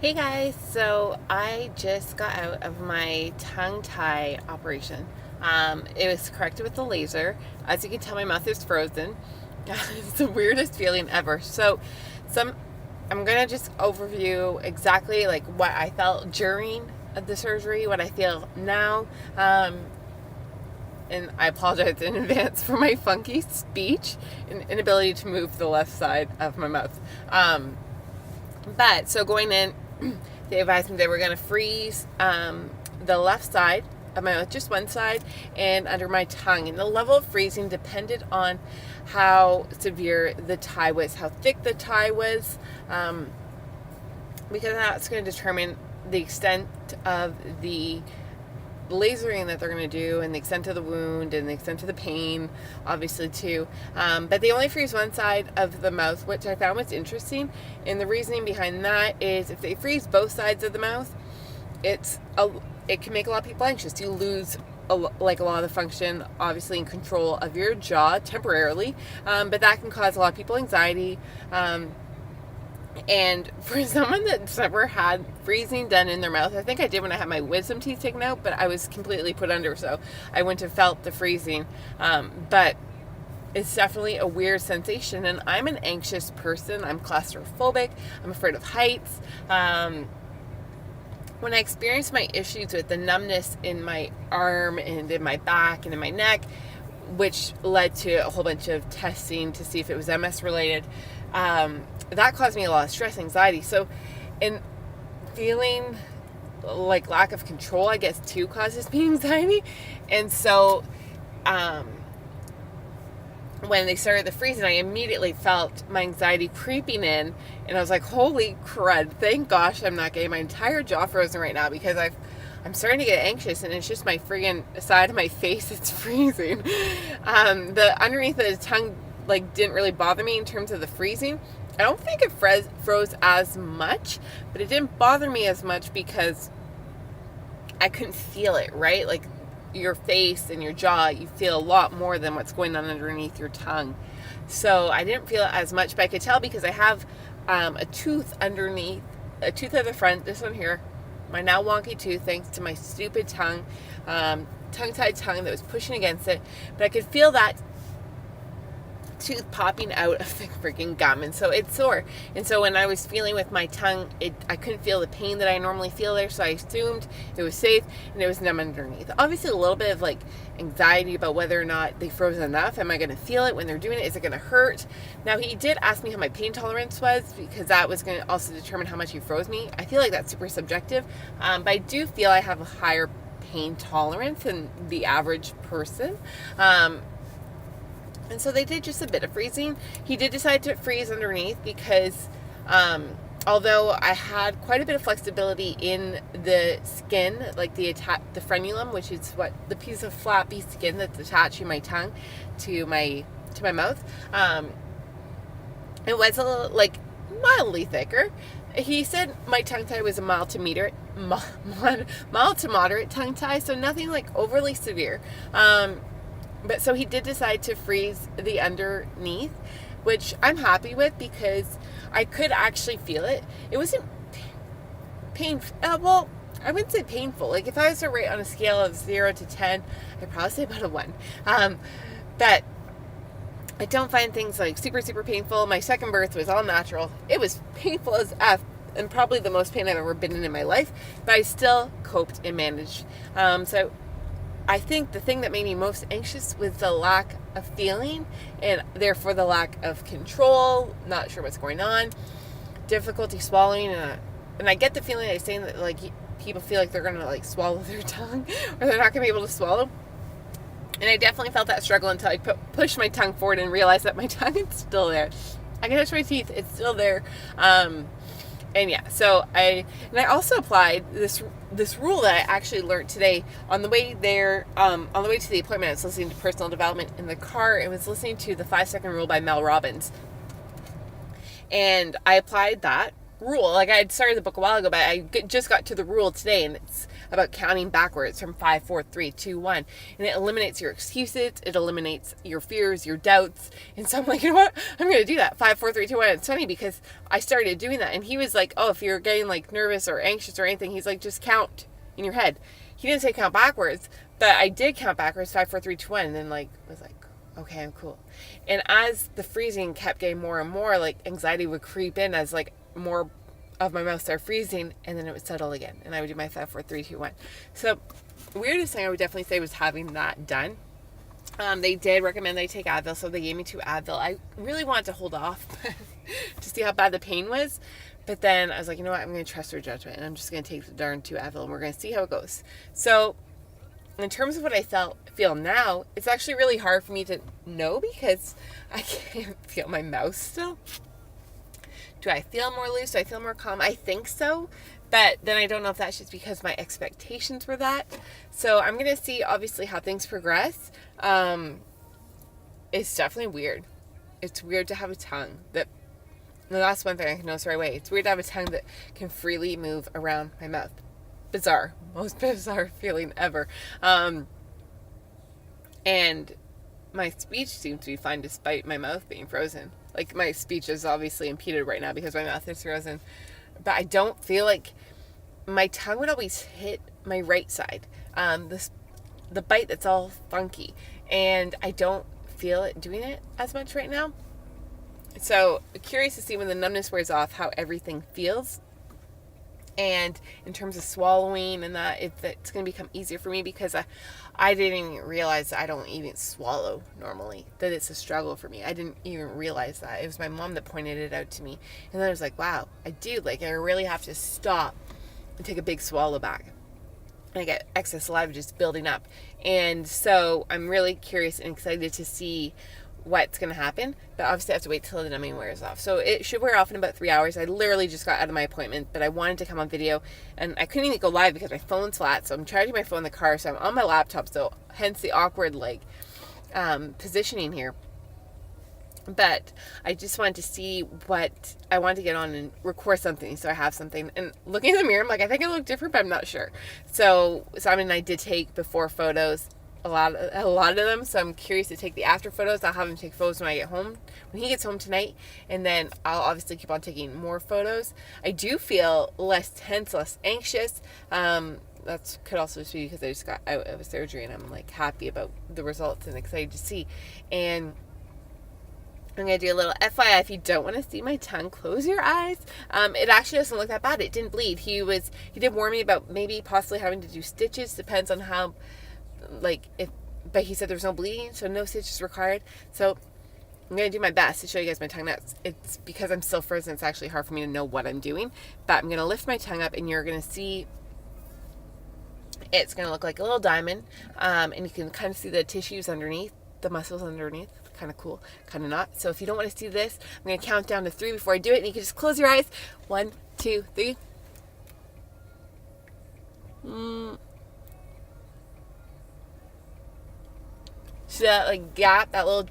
Hey guys, so I just got out of my tongue tie operation. It was corrected with the laser. As you can tell, my mouth is frozen. It's the weirdest feeling ever. Some I'm gonna just overview exactly like what I felt during the surgery, what I feel now, and I apologize in advance for my funky speech and inability to move the left side of my mouth. But so going in, they advised me they were going to freeze the left side of my mouth, just one side, and under my tongue. And the level of freezing depended on how severe the tie was, how thick the tie was, because that's going to determine the extent of the lasering that they're going to do and the extent of the wound and the extent of the pain, obviously, too. But they only freeze one side of the mouth, which I found was interesting. And the reasoning behind that is if they freeze both sides of the mouth, it can make a lot of people anxious. You lose a lot of the function, obviously, and control of your jaw temporarily, but that can cause a lot of people anxiety. And for someone that's never had freezing done in their mouth, I think I did when I had my wisdom teeth taken out, but I was completely put under, so I wouldn't have felt the freezing. But it's definitely a weird sensation, and I'm an anxious person. I'm claustrophobic. I'm afraid of heights. When I experienced my issues with the numbness in my arm and in my back and in my neck, which led to a whole bunch of testing to see if it was MS related, that caused me a lot of stress, anxiety. So, in feeling like lack of control, I guess, too, causes me anxiety. And so, when they started the freezing, I immediately felt my anxiety creeping in, and I was like, holy crud, thank gosh I'm not getting my entire jaw frozen right now, because I'm starting to get anxious, and it's just my friggin' side of my face that's freezing. The underneath of the tongue didn't really bother me in terms of the freezing. I don't think it froze as much, but it didn't bother me as much because I couldn't feel it, right? Like your face and your jaw, you feel a lot more than what's going on underneath your tongue. So I didn't feel it as much, but I could tell because I have a tooth underneath, a tooth at the front, this one here, my now wonky tooth, thanks to my stupid tongue, tongue-tied tongue that was pushing against it. But I could feel that tooth popping out of the freaking gum, and so it's sore. And so when I was feeling with my tongue, I couldn't feel the pain that I normally feel there, so I assumed it was safe and it was numb underneath. Obviously a little bit of anxiety about whether or not they froze enough. Am I going to feel it when they're doing it? Is it going to hurt? Now, he did ask me how my pain tolerance was, because that was going to also determine how much he froze me. I feel like that's super subjective, but I do feel I have a higher pain tolerance than the average person. And so they did just a bit of freezing. He did decide to freeze underneath because although I had quite a bit of flexibility in the skin, like the frenulum, which is what the piece of flappy skin that's attaching my tongue to my mouth, it was a little mildly thicker. He said my tongue tie was a mild to moderate tongue tie, so nothing overly severe. But so he did decide to freeze the underneath, which I'm happy with because I could actually feel it. It wasn't painful. Well, I wouldn't say painful. If I was to rate on a scale of 0 to 10, I'd probably say about a 1. But I don't find things super, super painful. My second birth was all natural. It was painful as F, and probably the most pain I've ever been in my life, but I still coped and managed. So I think the thing that made me most anxious was the lack of feeling, and therefore the lack of control, not sure what's going on, difficulty swallowing, and I get the feeling they're saying that people feel like they're going to swallow their tongue, or they're not going to be able to swallow. And I definitely felt that struggle until I pushed my tongue forward and realized that my tongue is still there. I can touch my teeth, it's still there. And yeah, so I also applied this rule that I actually learned today on the way there, on the way to the appointment. I was listening to personal development in the car and was listening to the 5-second rule by Mel Robbins. And I applied that rule. Like, I had started the book a while ago, but I just got to the rule today, and it's about counting backwards from 5, 4, 3, 2, 1. And it eliminates your excuses. It eliminates your fears, your doubts. And so I'm like, you know what? I'm going to do that. 5, 4, 3, 2, 1. It's funny because I started doing that. And he was like, oh, if you're getting like nervous or anxious or anything, he's like, just count in your head. He didn't say count backwards, but I did count backwards, 5, 4, 3, 2, 1. And then like, was like, okay, I'm cool. And as the freezing kept getting more and more, like anxiety would creep in as like more of my mouth started freezing, and then it would settle again, and I would do my 5, 4, 3, 2, 1. So the weirdest thing I would definitely say was having that done. They did recommend I take Advil, so they gave me 2 Advil. I really wanted to hold off to see how bad the pain was, but then I was like, you know what, I'm going to trust her judgment, and I'm just going to take the darn 2 Advil, and we're going to see how it goes. So in terms of what I feel now, it's actually really hard for me to know because I can't feel my mouth still. Do I feel more loose? Do I feel more calm? I think so, but then I don't know if that's just because my expectations were that. So I'm going to see, obviously, how things progress. It's definitely weird. It's weird to have a tongue that, no, that's one thing I can notice right away. It's weird to have a tongue that can freely move around my mouth. Bizarre. Most bizarre feeling ever. And my speech seems to be fine despite my mouth being frozen. Like, my speech is obviously impeded right now because my mouth is frozen. But I don't feel like my tongue would always hit my right side. The bite that's all funky. And I don't feel it doing it as much right now. So, curious to see when the numbness wears off how everything feels. And in terms of swallowing and that, if it's going to become easier for me because I didn't even realize I don't even swallow normally, that it's a struggle for me. I didn't even realize that. It was my mom that pointed it out to me. And then I was like, wow, I do. Like, I really have to stop and take a big swallow back. And I get excess saliva just building up. And so I'm really curious and excited to see what's going to happen, but obviously I have to wait till the numbing wears off. So it should wear off in about 3 hours. I literally just got out of my appointment, but I wanted to come on video, and I couldn't even go live because my phone's flat, so I'm charging my phone in the car, so I'm on my laptop, so hence the awkward positioning here. But I just wanted to see what I wanted to get on and record something, so I have something. And looking in the mirror, I'm like, I think I look different, but I'm not sure. So Simon and I did take before photos, a lot of them, so I'm curious to take the after photos. I'll have him take photos when I get home, when he gets home tonight, and then I'll obviously keep on taking more photos. I do feel less tense, less anxious. That could also just be because I just got out of a surgery and I'm like happy about the results and excited to see. And I'm going to do a little FYI. If you don't want to see my tongue, close your eyes. It actually doesn't look that bad. It didn't bleed. He did warn me about maybe possibly having to do stitches. Depends on how, but he said there's no bleeding, so no stitches required. So I'm going to do my best to show you guys my tongue. It's because I'm still frozen. It's actually hard for me to know what I'm doing. But I'm going to lift my tongue up and you're going to see it's going to look like a little diamond. And you can kind of see the tissues underneath, the muscles underneath. Kind of cool, kind of not. So if you don't want to see this, I'm going to count down to 3 before I do it, and you can just close your eyes. 1, 2, 3. So that gap, that little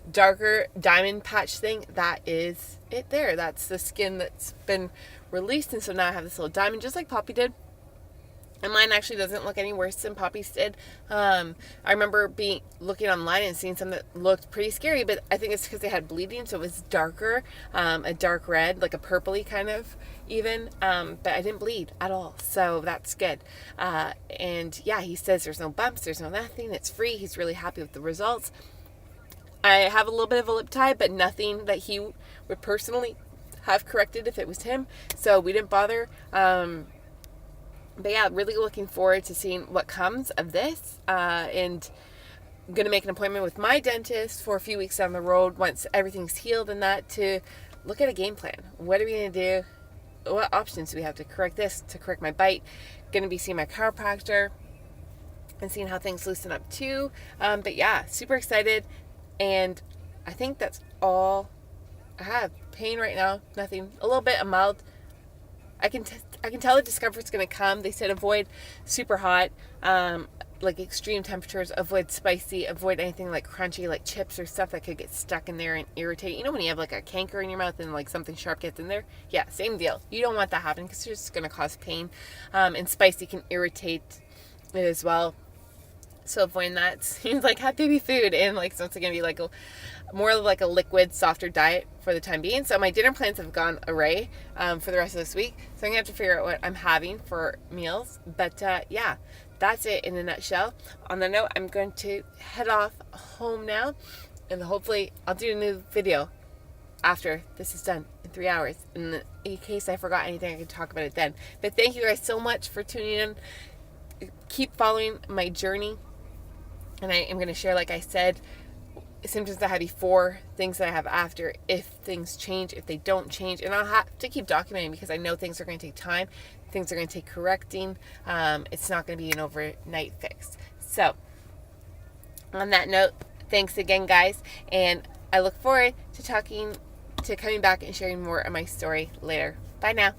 darker diamond patch thing, that is it there. That's the skin that's been released, and so now I have this little diamond just like Poppy did. And mine actually doesn't look any worse than Poppy's did. I remember looking online and seeing some that looked pretty scary, but I think it's because they had bleeding, so it was darker, a dark red, like a purpley kind of even. But I didn't bleed at all, so that's good. And yeah, he says there's no bumps, there's no nothing, it's free. He's really happy with the results. I have a little bit of a lip tie, but nothing that he would personally have corrected if it was him, so we didn't bother. But yeah, really looking forward to seeing what comes of this. And I'm going to make an appointment with my dentist for a few weeks down the road once everything's healed and that, to look at a game plan. What are we going to do? What options do we have to correct this, to correct my bite? Going to be seeing my chiropractor and seeing how things loosen up too. But yeah, super excited. And I think that's all I have. Pain right now, nothing. A little bit of mild. I can tell the discomfort's going to come. They said avoid super hot. like extreme temperatures, avoid spicy, avoid anything like crunchy, like chips or stuff that could get stuck in there and irritate. You know when you have like a canker in your mouth and like something sharp gets in there? Yeah, same deal. You don't want that happening because it's just going to cause pain. And spicy can irritate it as well. So avoiding that. Seems like have baby food, and like so it's going to be like more like a liquid, softer diet for the time being. So my dinner plans have gone array for the rest of this week. So I'm going to have to figure out what I'm having for meals. But yeah, that's it in a nutshell. On the note, I'm going to head off home now, and hopefully I'll do a new video after this is done in 3 hours. And in case I forgot anything, I can talk about it then. But thank you guys so much for tuning in. Keep following my journey. And I am going to share, like I said, symptoms that I had before, things that I have after, if things change, if they don't change. And I'll have to keep documenting because I know things are going to take time. Things are going to take correcting. It's not going to be an overnight fix. So, on that note, thanks again, guys. And I look forward to coming back and sharing more of my story later. Bye now.